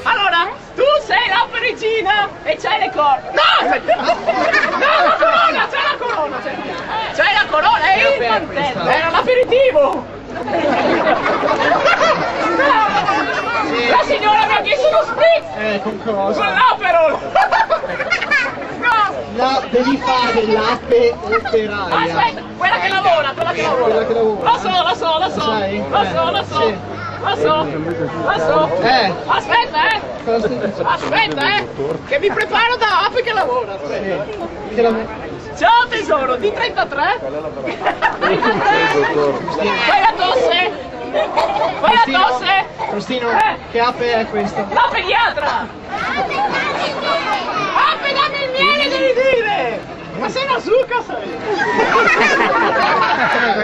Allora, tu sei la perigina e c'hai le corna. No! No, la corona! C'è la corona! C'hai la corona e il mantello! Era l'aperitivo! La signora mi ha chiesto uno spritz! Con cosa? Con l'Aperol! No, devi fare l'ape operaia. Aspetta, quella che lavora, quella che lavora. Quella che lavora. La so. Sai? La so. Sì. La so. Aspetta, che mi preparo da ape che lavora. Aspetta. Che lavora? Ciao tesoro, di 33? 33? Fai la tosse? Fai la tosse? Faustino, che ape è questa? La pediatra! Ape, dammi il miele, devi dire! Ma sei una zucca, sei!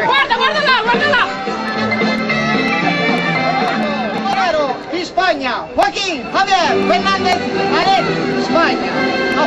Guarda là! Número di Spagna, Joaquín Javier Fernández Aret, Spagna. No,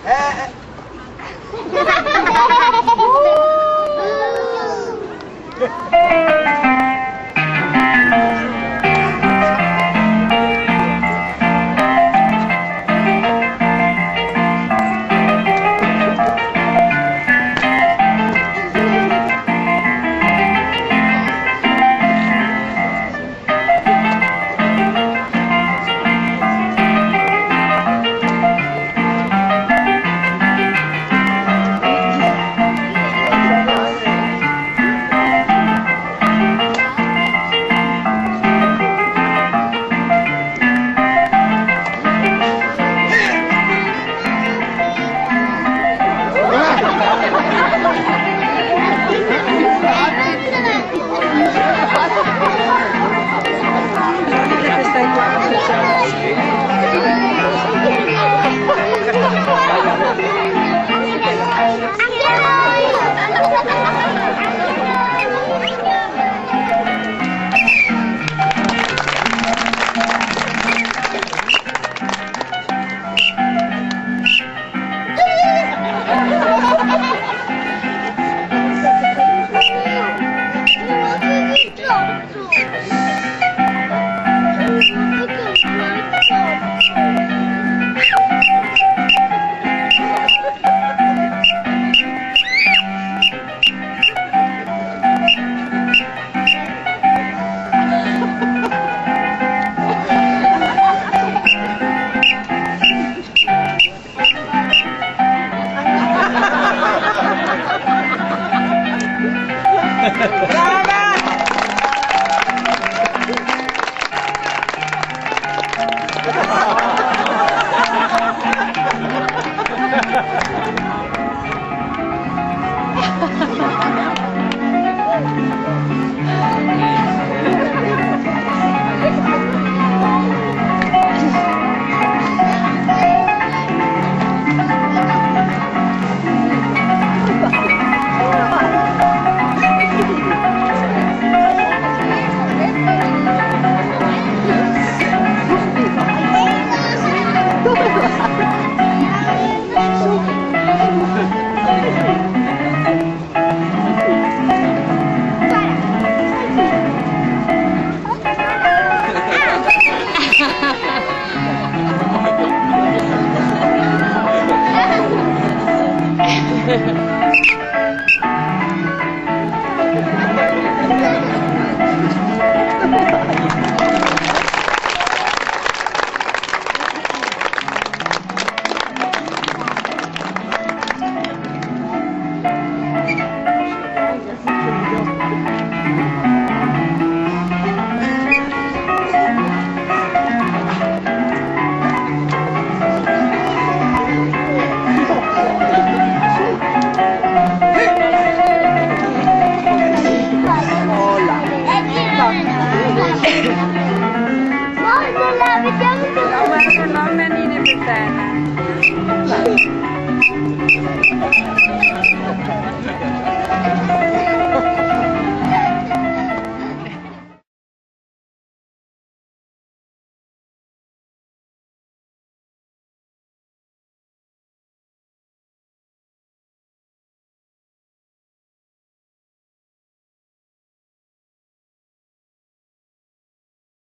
Ah!